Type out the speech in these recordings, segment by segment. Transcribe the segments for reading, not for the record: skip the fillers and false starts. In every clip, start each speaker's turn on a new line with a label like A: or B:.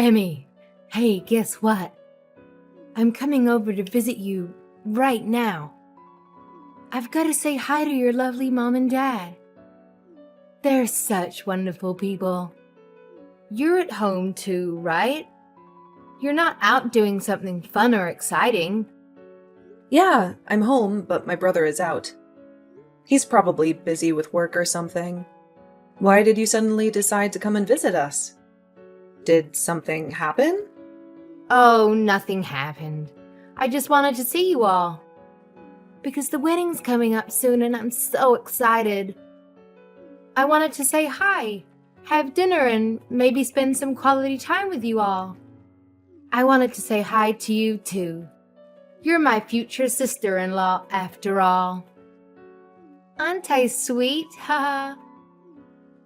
A: Emmy, hey, guess what? I'm coming over to visit you right now. I've got to say hi to your lovely mom and dad. They're such wonderful people. You're at home too, right? You're not out doing something fun or exciting.
B: Yeah, I'm home, but my brother is out. He's probably busy with work or something. Why did you suddenly decide to come and visit us? Did something happen?
A: Oh, nothing happened. I just wanted to see you all. Because the wedding's coming up soon and I'm so excited. I wanted to say hi, have dinner, and maybe spend some quality time with you all. I wanted to say hi to you too. You're my future sister-in-law after all. Aren't I sweet, haha?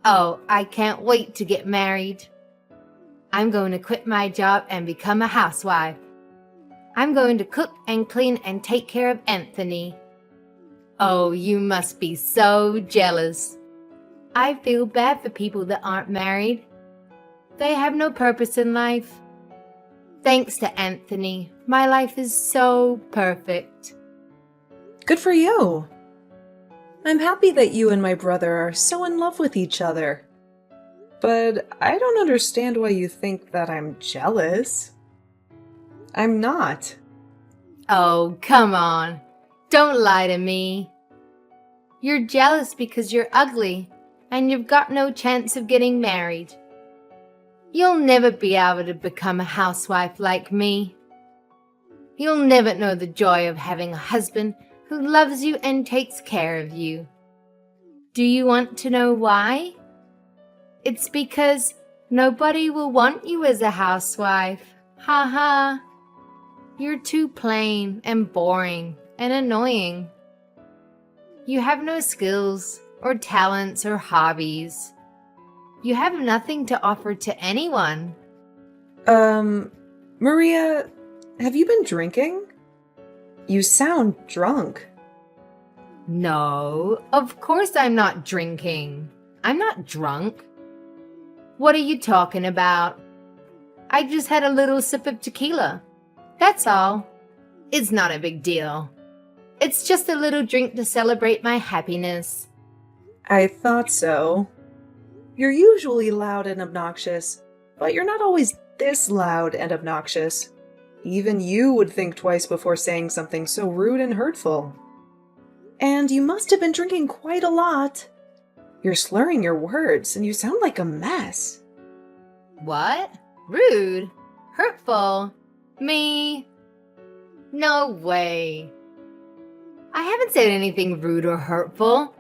A: Oh, I can't wait to get married. I'm going to quit my job and become a housewife. I'm going to cook and clean and take care of Anthony. Oh, you must be so jealous. I feel bad for people that aren't married. They have no purpose in life. Thanks to Anthony, my life is so perfect.
B: Good for you. I'm happy that you and my brother are so in love with each other. But I don't understand why you think that I'm jealous. I'm not.
A: Oh, come on. Don't lie to me. You're jealous because you're ugly and you've got no chance of getting married. You'll never be able to become a housewife like me. You'll never know the joy of having a husband who loves you and takes care of you. Do you want to know why? It's because nobody will want you as a housewife. Ha ha. You're too plain and boring and annoying. You have no skills or talents or hobbies. You have nothing to offer to anyone.
B: Maria, have you been drinking? You sound drunk.
A: No, of course I'm not drinking. I'm not drunk. What are you talking about? I just had a little sip of tequila. That's all. It's not a big deal. It's just a little drink to celebrate my happiness.
B: I thought so. You're usually loud and obnoxious, but you're not always this loud and obnoxious. Even you would think twice before saying something so rude and hurtful. And you must have been drinking quite a lot. You're slurring your words, and you sound like a mess.
A: What? Rude? Hurtful? Me? No way. I haven't said anything rude or hurtful.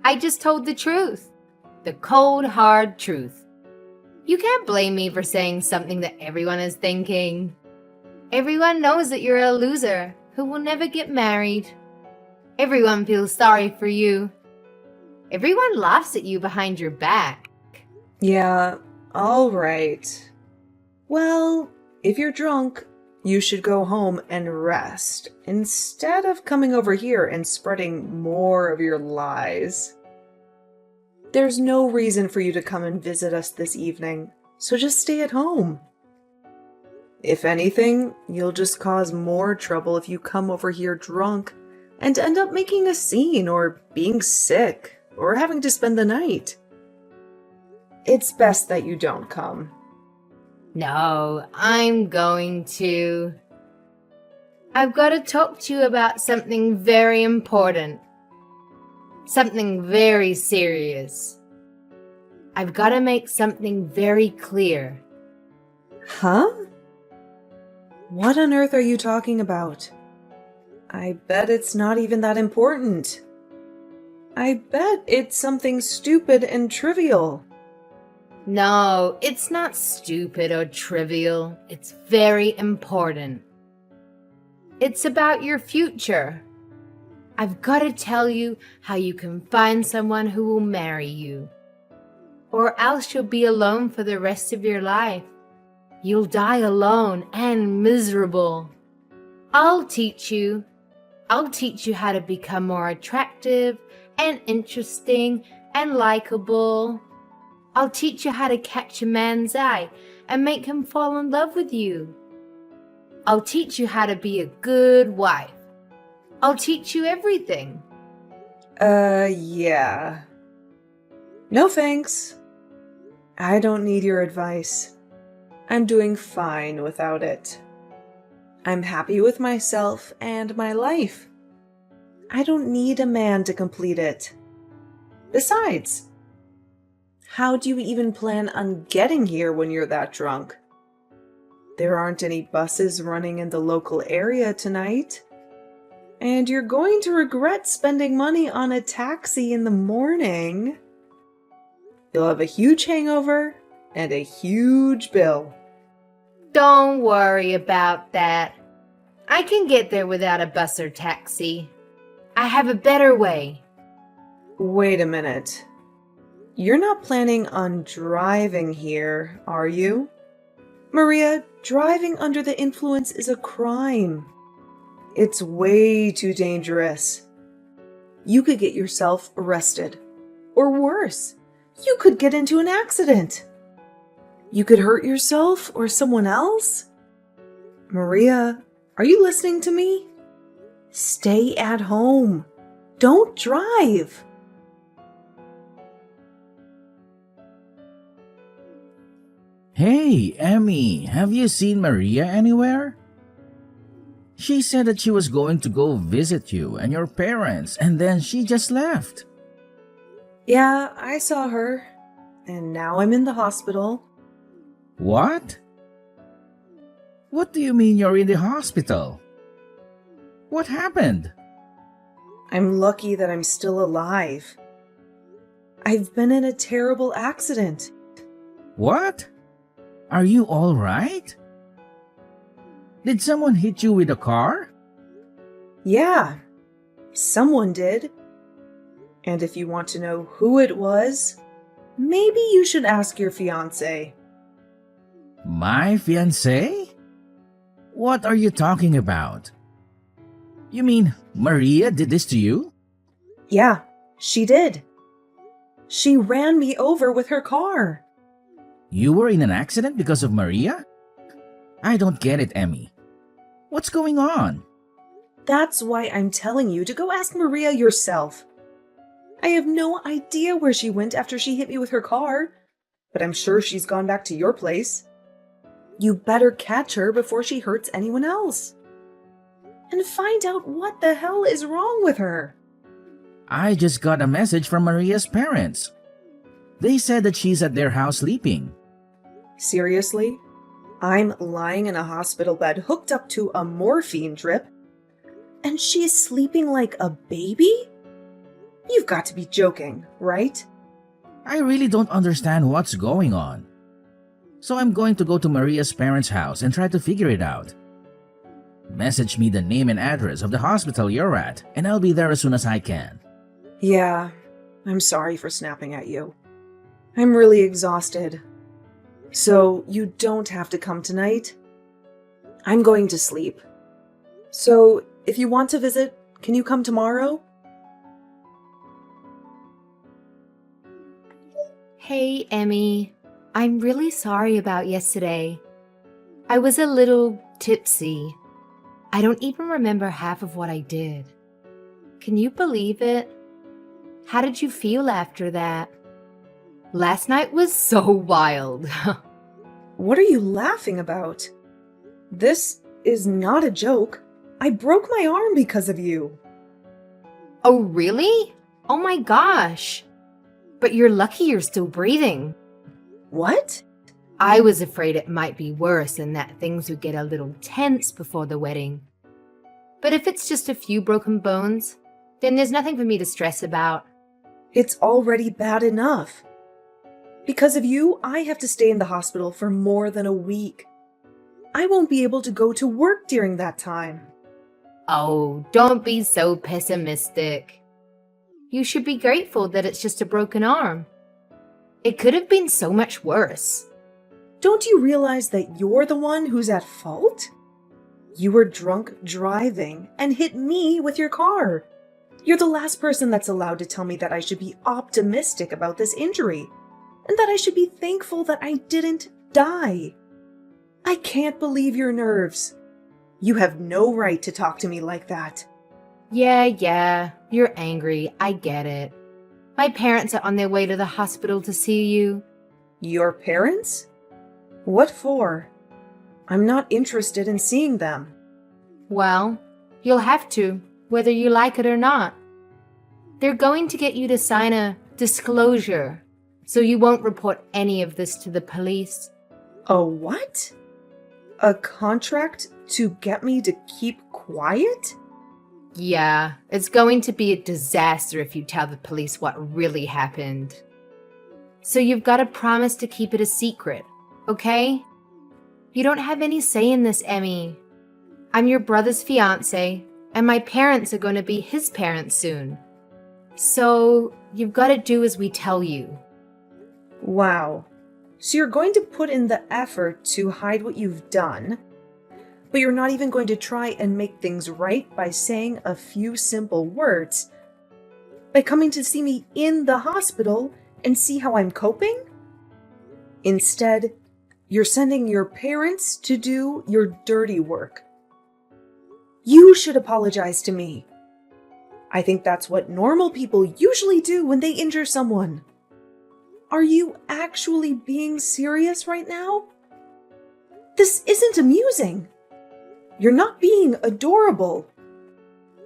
A: I just told the truth. The cold, hard truth. You can't blame me for saying something that everyone is thinking. Everyone knows that you're a loser who will never get married. Everyone feels sorry for you. Everyone laughs at you behind your back.
B: Yeah, all right. Well, if you're drunk, you should go home and rest instead of coming over here and spreading more of your lies. There's no reason for you to come and visit us this evening, so just stay at home. If anything, you'll just cause more trouble if you come over here drunk and end up making a scene or being sick or having to spend the night. It's best that you don't come.
A: No, I'm going to. I've got to talk to you about something very important. Something very serious. I've got to make something very clear.
B: Huh? What on earth are you talking about? I bet it's not even that important. I bet it's something stupid and trivial.
A: No, it's not stupid or trivial. It's very important. It's about your future. I've got to tell you how you can find someone who will marry you. Or else you'll be alone for the rest of your life. You'll die alone and miserable. I'll teach you how to become more attractive and interesting and likable. I'll teach you how to catch a man's eye and make him fall in love with you. I'll teach you how to be a good wife. I'll teach you everything.
B: Yeah. No thanks. I don't need your advice. I'm doing fine without it. I'm happy with myself and my life. I don't need a man to complete it. Besides, how do you even plan on getting here when you're that drunk? There aren't any buses running in the local area tonight. And you're going to regret spending money on a taxi in the morning. You'll have a huge hangover and a huge bill.
A: Don't worry about that. I can get there without a bus or taxi. I have a better way.
B: Wait a minute. You're not planning on driving here, are you? Maria, driving under the influence is a crime. It's way too dangerous. You could get yourself arrested. Or worse, you could get into an accident. You could hurt yourself or someone else. Maria, are you listening to me? Stay at home. Don't drive.
C: Hey, Emmy, have you seen Maria anywhere? She said that she was going to go visit you and your parents, and then she just left.
B: Yeah, I saw her. And now I'm in the hospital.
C: What? What do you mean you're in the hospital? What happened?
B: I'm lucky that I'm still alive. I've been in a terrible accident.
C: What? Are you all right? Did someone hit you with a car?
B: Yeah, someone did. And if you want to know who it was, maybe you should ask your fiancé.
C: My fiancé? What are you talking about? You mean Maria did this to you?
B: Yeah, she did. She ran me over with her car.
C: You were in an accident because of Maria? I don't get it, Emmy. What's going on?
B: That's why I'm telling you to go ask Maria yourself. I have no idea where she went after she hit me with her car, but I'm sure she's gone back to your place. You better catch her before she hurts anyone else. And find out what the hell is wrong with her.
C: I just got a message from Maria's parents. They said that she's at their house sleeping.
B: Seriously? I'm lying in a hospital bed hooked up to a morphine drip, and she's sleeping like a baby? You've got to be joking, right?
C: I really don't understand what's going on. So I'm going to go to Maria's parents' house and try to figure it out. Message me the name and address of the hospital you're at, and I'll be there as soon as I can.
B: Yeah, I'm sorry for snapping at you. I'm really exhausted. So you don't have to come tonight. I'm going to sleep. So if you want to visit, can you come tomorrow?
A: Hey, Emmy. I'm really sorry about yesterday. I was a little tipsy. I don't even remember half of what I did. Can you believe it? How did you feel after that? Last night was so wild.
B: What are you laughing about? This is not a joke. I broke my arm because of you.
A: Oh, really? Oh my gosh. But you're lucky you're still breathing.
B: What?
A: I was afraid it might be worse and that things would get a little tense before the wedding. But if it's just a few broken bones, then there's nothing for me to stress about.
B: It's already bad enough. Because of you, I have to stay in the hospital for more than a week. I won't be able to go to work during that time.
A: Oh, don't be so pessimistic. You should be grateful that it's just a broken arm. It could have been so much worse.
B: Don't you realize that you're the one who's at fault? You were drunk driving and hit me with your car. You're the last person that's allowed to tell me that I should be optimistic about this injury. and that I should be thankful that I didn't die. I can't believe your nerves. You have no right to talk to me like that.
A: Yeah, you're angry. I get it. My parents are on their way to the hospital to see you.
B: Your parents? What for? I'm not interested in seeing them.
A: Well, you'll have to, whether you like it or not. They're going to get you to sign a disclosure, so you won't report any of this to the police.
B: A what? A contract to get me to keep quiet?
A: Yeah, it's going to be a disaster if you tell the police what really happened. So you've got to promise to keep it a secret, okay? You don't have any say in this, Emmy. I'm your brother's fiance, and my parents are going to be his parents soon. So you've got to do as we tell you.
B: Wow. So you're going to put in the effort to hide what you've done, but you're not even going to try and make things right by saying a few simple words, by coming to see me in the hospital and see how I'm coping? Instead, you're sending your parents to do your dirty work. You should apologize to me. I think that's what normal people usually do when they injure someone. Are you actually being serious right now? This isn't amusing. You're not being adorable.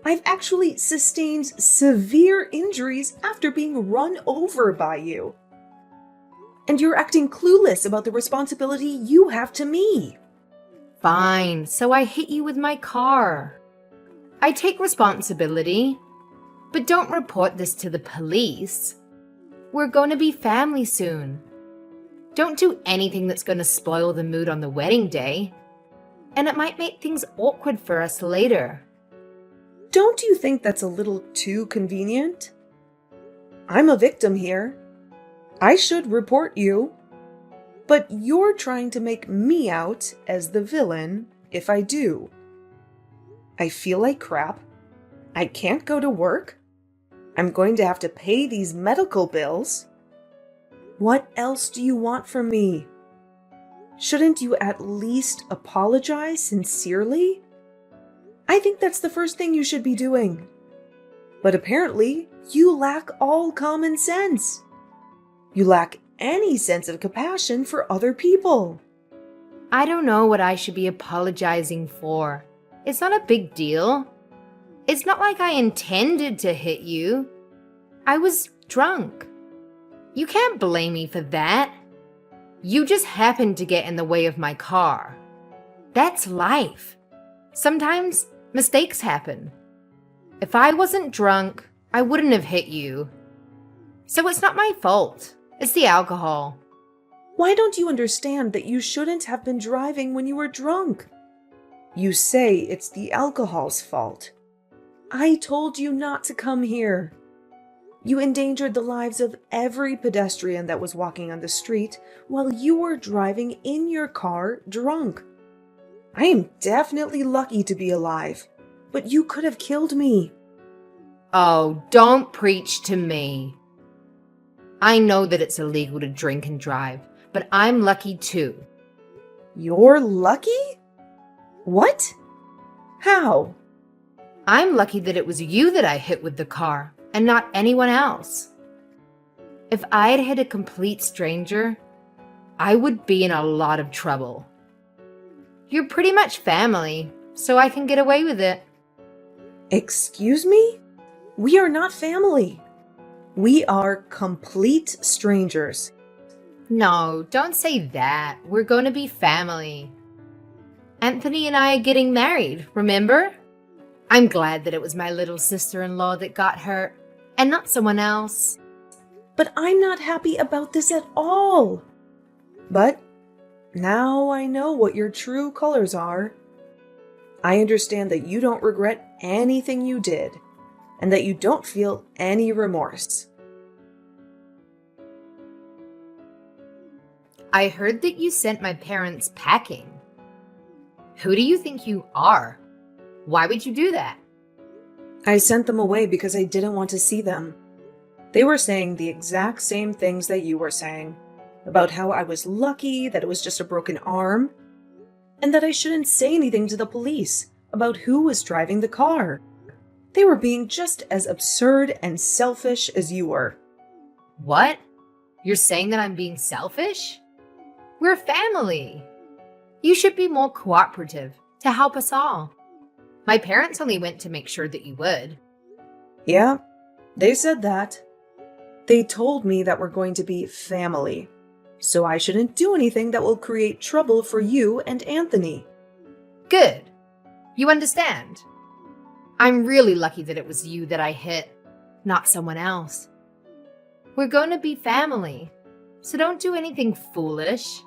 B: I've actually sustained severe injuries after being run over by you. And you're acting clueless about the responsibility you have to me.
A: Fine, so I hit you with my car. I take responsibility, but don't report this to the police. We're going to be family soon. Don't do anything that's going to spoil the mood on the wedding day. And it might make things awkward for us later.
B: Don't you think that's a little too convenient? I'm a victim here. I should report you. But you're trying to make me out as the villain if I do. I feel like crap. I can't go to work. I'm going to have to pay these medical bills. What else do you want from me? Shouldn't you at least apologize sincerely? I think that's the first thing you should be doing. But apparently, you lack all common sense. You lack any sense of compassion for other people.
A: I don't know what I should be apologizing for. It's not a big deal. It's not like I intended to hit you. I was drunk. You can't blame me for that. You just happened to get in the way of my car. That's life. Sometimes mistakes happen. If I wasn't drunk, I wouldn't have hit you. So it's not my fault. It's the alcohol.
B: Why don't you understand that you shouldn't have been driving when you were drunk? You say it's the alcohol's fault. I told you not to come here. You endangered the lives of every pedestrian that was walking on the street while you were driving in your car drunk. I am definitely lucky to be alive, but you could have killed me.
A: Oh, don't preach to me. I know that it's illegal to drink and drive, but I'm lucky too.
B: You're lucky? What? How?
A: I'm lucky that it was you that I hit with the car and not anyone else. If I had hit a complete stranger, I would be in a lot of trouble. You're pretty much family, so I can get away with it.
B: Excuse me? We are not family. We are complete strangers.
A: No, don't say that. We're going to be family. Anthony and I are getting married, remember? I'm glad that it was my little sister-in-law that got hurt, and not someone else.
B: But I'm not happy about this at all. But now I know what your true colors are. I understand that you don't regret anything you did, and that you don't feel any remorse.
A: I heard that you sent my parents packing. Who do you think you are? Why would you do that?
B: I sent them away because I didn't want to see them. They were saying the exact same things that you were saying, about how I was lucky that it was just a broken arm, and that I shouldn't say anything to the police about who was driving the car. They were being just as absurd and selfish as you were.
A: What? You're saying that I'm being selfish? We're family. You should be more cooperative to help us all. My parents only went to make sure that you would.
B: Yeah, they said that. They told me that we're going to be family, so I shouldn't do anything that will create trouble for you and Anthony.
A: Good. You understand? I'm really lucky that it was you that I hit, not someone else. We're going to be family, so don't do anything foolish.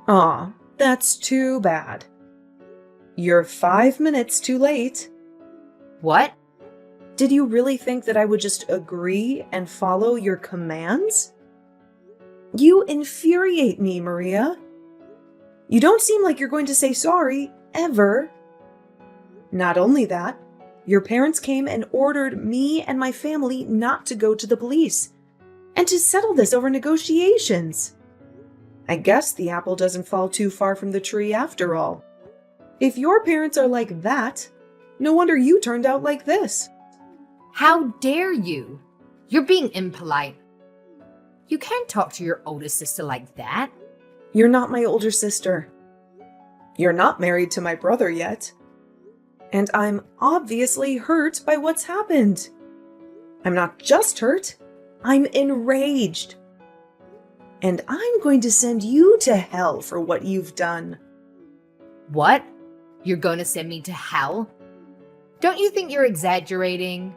B: Aw, that's too bad. You're 5 minutes too late.
A: What?
B: Did you really think that I would just agree and follow your commands? You infuriate me, Maria. You don't seem like you're going to say sorry, ever. Not only that, your parents came and ordered me and my family not to go to the police and to settle this over negotiations. I guess the apple doesn't fall too far from the tree after all. If your parents are like that, no wonder you turned out like this.
A: How dare you? You're being impolite. You can't talk to your older sister like that.
B: You're not my older sister. You're not married to my brother yet. And I'm obviously hurt by what's happened. I'm not just hurt, I'm enraged. And I'm going to send you to hell for what you've done.
A: What? You're going to send me to hell? Don't you think you're exaggerating?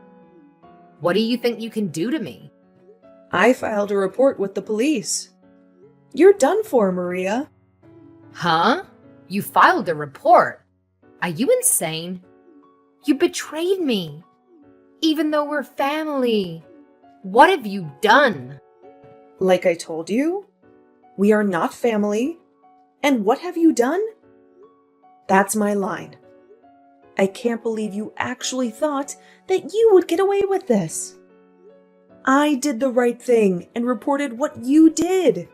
A: What do you think you can do to me?
B: I filed a report with the police. You're done for, Maria.
A: Huh? You filed a report? Are you insane? You betrayed me. Even though we're family. What have you done?
B: Like I told you, we are not family. And what have you done? That's my line. I can't believe you actually thought that you would get away with this. I did the right thing and reported what you did,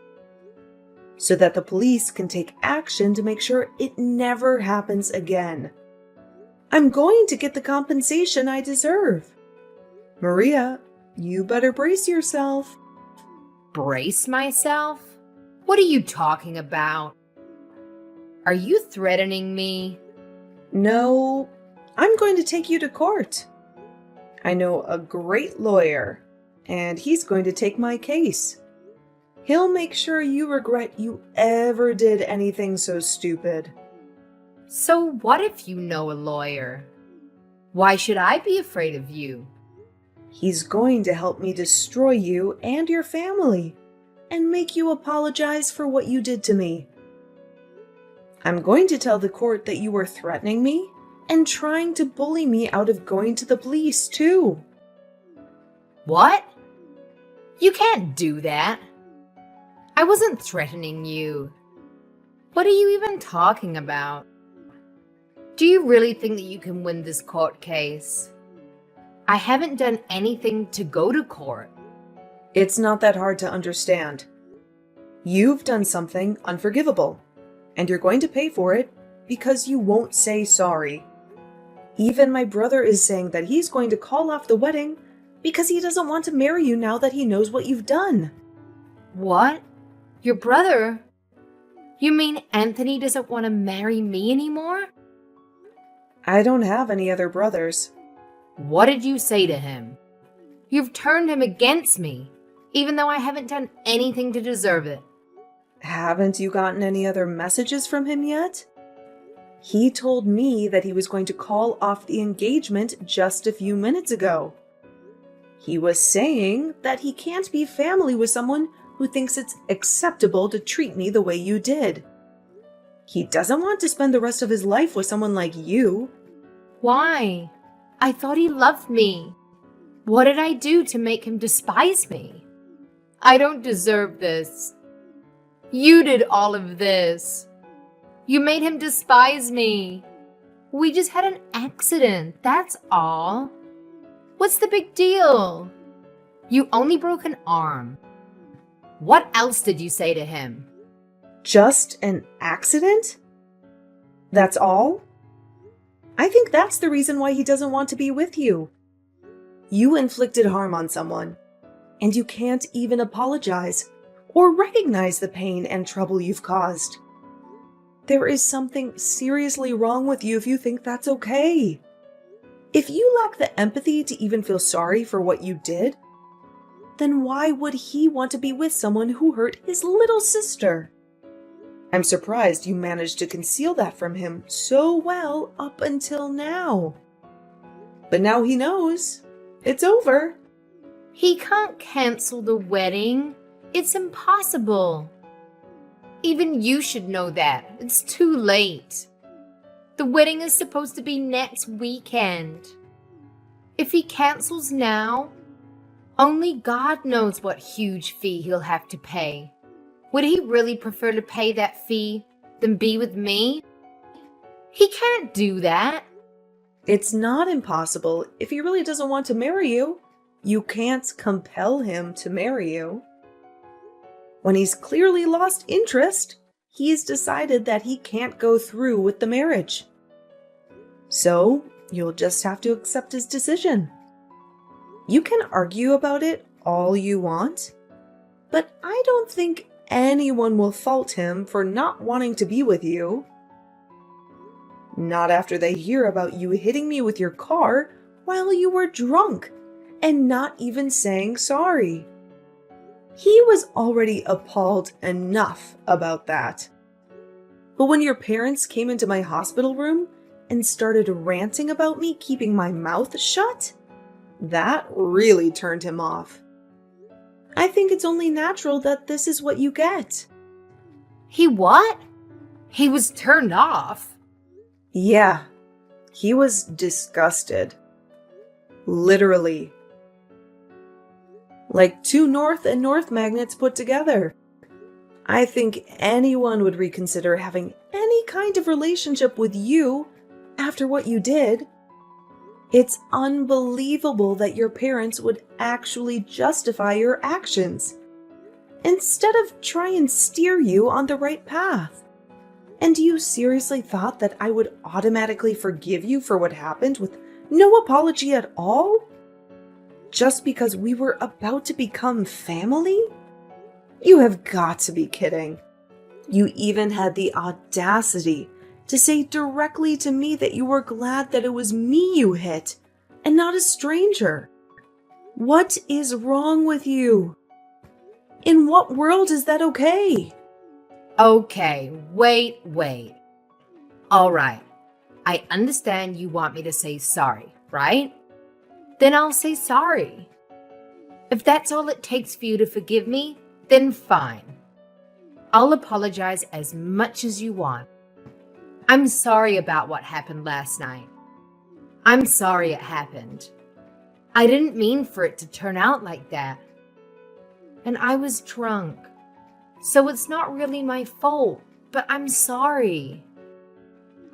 B: so that the police can take action to make sure it never happens again. I'm going to get the compensation I deserve. Maria, you better brace yourself.
A: Brace myself? What are you talking about? Are you threatening me?
B: No, I'm going to take you to court. I know a great lawyer, and he's going to take my case. He'll make sure you regret you ever did anything so stupid.
A: So what if you know a lawyer? Why should I be afraid of you?
B: He's going to help me destroy you and your family, and make you apologize for what you did to me. I'm going to tell the court that you were threatening me and trying to bully me out of going to the police, too.
A: What? You can't do that. I wasn't threatening you. What are you even talking about? Do you really think that you can win this court case? I haven't done anything to go to court.
B: It's not that hard to understand. You've done something unforgivable, and you're going to pay for it because you won't say sorry. Even my brother is saying that he's going to call off the wedding because he doesn't want to marry you now that he knows what you've done.
A: What? Your brother? You mean Anthony doesn't want to marry me anymore?
B: I don't have any other brothers.
A: What did you say to him? You've turned him against me, even though I haven't done anything to deserve it.
B: Haven't you gotten any other messages from him yet? He told me that he was going to call off the engagement just a few minutes ago. He was saying that he can't be family with someone who thinks it's acceptable to treat me the way you did. He doesn't want to spend the rest of his life with someone like you.
A: Why? I thought he loved me. What did I do to make him despise me? I don't deserve this. You did all of this. You made him despise me. We just had an accident, that's all. What's the big deal? You only broke an arm. What else did you say to him?
B: Just an accident? That's all? I think that's the reason why he doesn't want to be with you. You inflicted harm on someone, and you can't even apologize or recognize the pain and trouble you've caused. There is something seriously wrong with you if you think that's okay. If you lack the empathy to even feel sorry for what you did, then why would he want to be with someone who hurt his little sister? I'm surprised you managed to conceal that from him so well up until now. But now he knows. It's over.
A: He can't cancel the wedding. It's impossible. Even you should know that. It's too late. The wedding is supposed to be next weekend. If he cancels now, only God knows what huge fee he'll have to pay. Would he really prefer to pay that fee than be with me? He can't do that.
B: It's not impossible if he really doesn't want to marry you. You can't compel him to marry you. When he's clearly lost interest, he's decided that he can't go through with the marriage. So, you'll just have to accept his decision. You can argue about it all you want, but I don't think anyone will fault him for not wanting to be with you. Not after they hear about you hitting me with your car while you were drunk and not even saying sorry. He was already appalled enough about that. But when your parents came into my hospital room and started ranting about me keeping my mouth shut, that really turned him off. I think it's only natural that this is what you get.
A: He what? He was turned off.
B: Yeah, he was disgusted. Literally. Like two north and north magnets put together. I think anyone would reconsider having any kind of relationship with you after what you did. It's unbelievable that your parents would actually justify your actions instead of try and steer you on the right path. And you seriously thought that I would automatically forgive you for what happened with no apology at all? Just because we were about to become family? You have got to be kidding. You even had the audacity to say directly to me that you were glad that it was me you hit and not a stranger. What is wrong with you? In what world is that okay?
A: Okay, wait. All right, I understand you want me to say sorry, right? Then I'll say sorry. If that's all it takes for you to forgive me, then fine. I'll apologize as much as you want. I'm sorry about what happened last night. I'm sorry it happened. I didn't mean for it to turn out like that. And I was drunk. So it's not really my fault, but I'm sorry.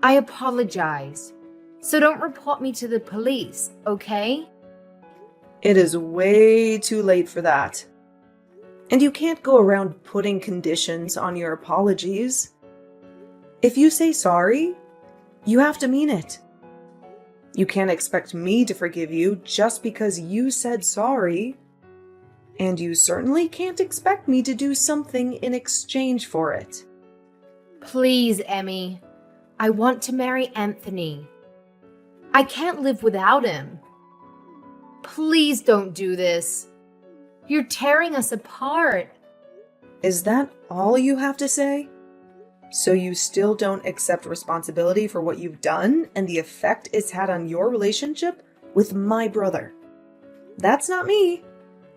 A: I apologize. So don't report me to the police, okay?
B: It is way too late for that. And you can't go around putting conditions on your apologies. If you say sorry, you have to mean it. You can't expect me to forgive you just because you said sorry. And you certainly can't expect me to do something in exchange for it.
A: Please, Emmy. I want to marry Anthony. I can't live without him. Please don't do this. You're tearing us apart.
B: Is that all you have to say? So you still don't accept responsibility for what you've done and the effect it's had on your relationship with my brother? That's not me.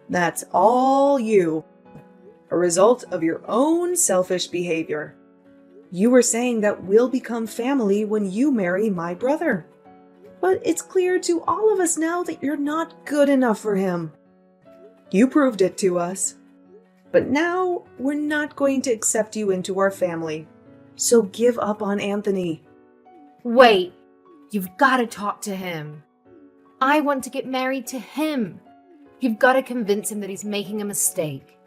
B: That's all you. A result of your own selfish behavior. You were saying that we'll become family when you marry my brother. But it's clear to all of us now that you're not good enough for him. You proved it to us. But now we're not going to accept you into our family. So give up on Anthony.
A: Wait, you've got to talk to him. I want to get married to him. You've got to convince him that he's making a mistake.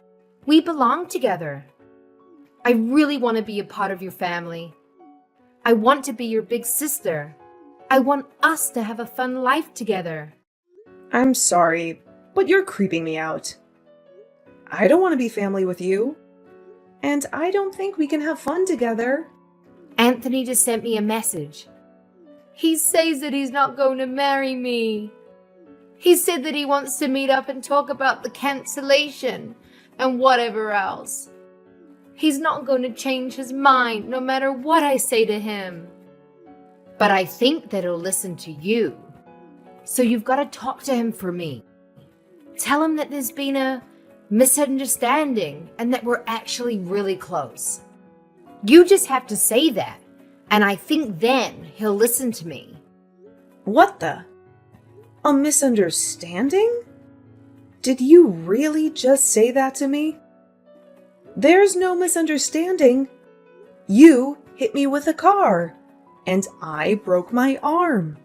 A: We belong together. I really want to be a part of your family. I want to be your big sister. I want us to have a fun life together.
B: I'm sorry, but you're creeping me out. I don't want to be family with you. And I don't think we can have fun together.
A: Anthony just sent me a message. He says that he's not going to marry me. He said that he wants to meet up and talk about the cancellation and whatever else. He's not going to change his mind no matter what I say to him. But I think that he'll listen to you. So you've got to talk to him for me. Tell him that there's been a misunderstanding and that we're actually really close. You just have to say that, and I think then he'll listen to me.
B: What the? A misunderstanding? Did you really just say that to me? There's no misunderstanding. You hit me with a car, and I broke my arm.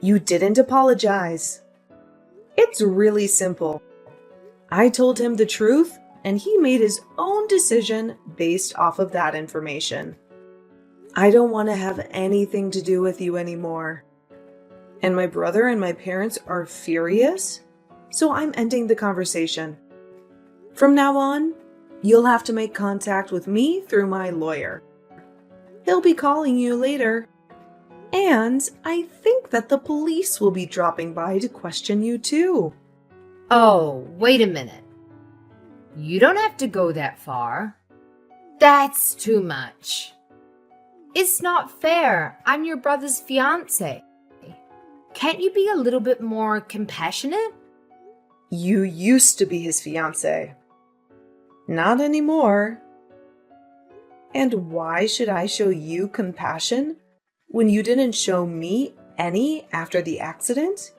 B: You didn't apologize. It's really simple. I told him the truth, and he made his own decision based off of that information. I don't want to have anything to do with you anymore. And my brother and my parents are furious, so I'm ending the conversation. From now on, you'll have to make contact with me through my lawyer. He'll be calling you later. And I think that the police will be dropping by to question you too.
A: Oh, wait a minute. You don't have to go that far. That's too much. It's not fair. I'm your brother's fiance. Can't you be a little bit more compassionate?
B: You used to be his fiance. Not anymore. And why should I show you compassion when you didn't show me any after the accident?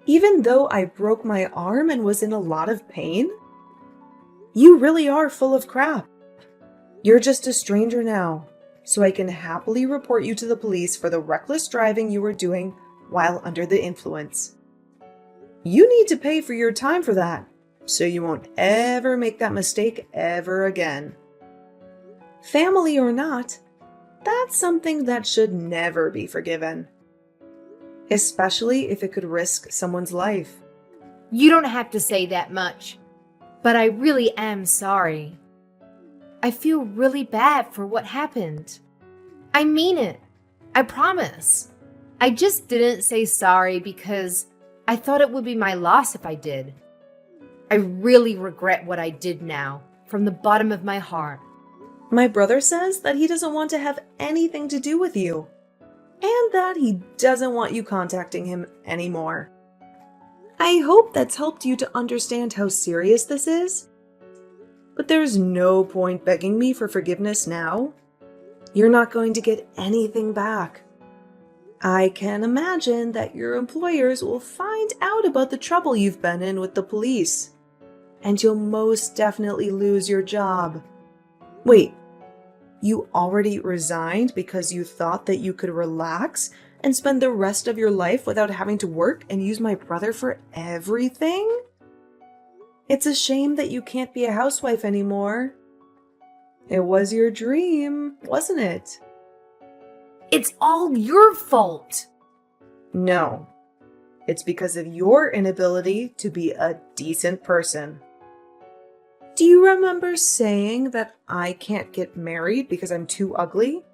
B: Even though I broke my arm and was in a lot of pain? You really are full of crap. You're just a stranger now, so I can happily report you to the police for the reckless driving you were doing while under the influence. You need to pay for your time for that, so you won't ever make that mistake ever again. Family or not, that's something that should never be forgiven. Especially if it could risk someone's life.
A: You don't have to say that much, but I really am sorry. I feel really bad for what happened. I mean it. I promise. I just didn't say sorry because I thought it would be my loss if I did. I really regret what I did now, from the bottom of my heart.
B: My brother says that he doesn't want to have anything to do with you, and that he doesn't want you contacting him anymore. I hope that's helped you to understand how serious this is. But there's no point begging me for forgiveness now. You're not going to get anything back. I can imagine that your employers will find out about the trouble you've been in with the police, and you'll most definitely lose your job. Wait, you already resigned because you thought that you could relax and spend the rest of your life without having to work and use my brother for everything? It's a shame that you can't be a housewife anymore. It was your dream, wasn't it?
A: It's all your fault.
B: No, it's because of your inability to be a decent person. Do you remember saying that I can't get married because I'm too ugly?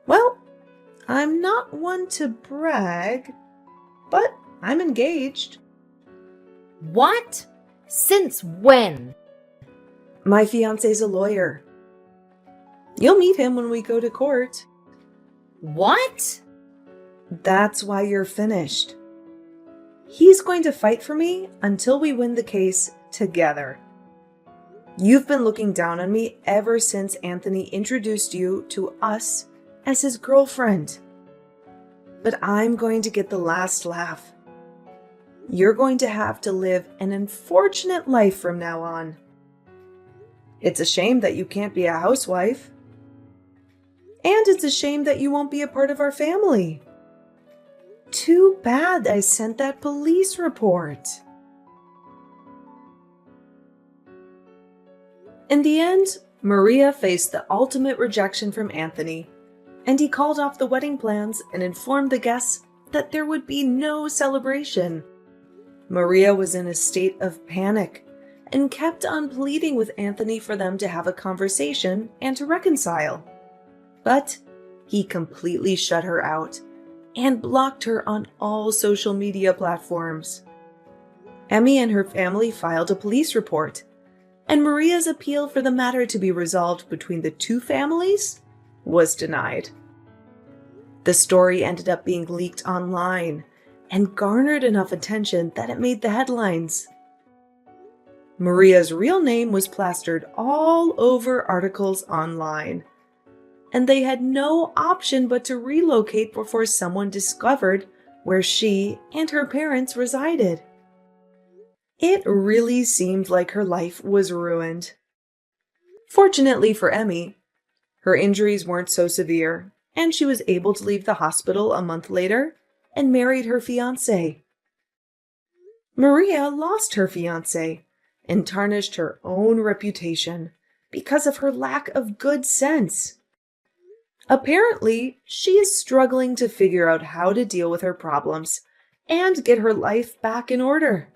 B: Well, I'm not one to brag, but I'm engaged.
A: What? Since when?
B: My fiance's a lawyer. You'll meet him when we go to court.
A: What?
B: That's why you're finished. He's going to fight for me until we win the case together. You've been looking down on me ever since Anthony introduced you to us as his girlfriend. But I'm going to get the last laugh. You're going to have to live an unfortunate life from now on. It's a shame that you can't be a housewife. And it's a shame that you won't be a part of our family. Too bad I sent that police report. In the end, Maria faced the ultimate rejection from Anthony, and he called off the wedding plans and informed the guests that there would be no celebration. Maria was in a state of panic and kept on pleading with Anthony for them to have a conversation and to reconcile. But he completely shut her out and blocked her on all social media platforms. Emmy and her family filed a police report, and Maria's appeal for the matter to be resolved between the two families was denied. The story ended up being leaked online and garnered enough attention that it made the headlines. Maria's real name was plastered all over articles online, and they had no option but to relocate before someone discovered where she and her parents resided. It really seemed like her life was ruined. Fortunately for Emmy, her injuries weren't so severe, and she was able to leave the hospital a month later and married her fiancé. Maria lost her fiancé and tarnished her own reputation because of her lack of good sense. Apparently, she is struggling to figure out how to deal with her problems and get her life back in order.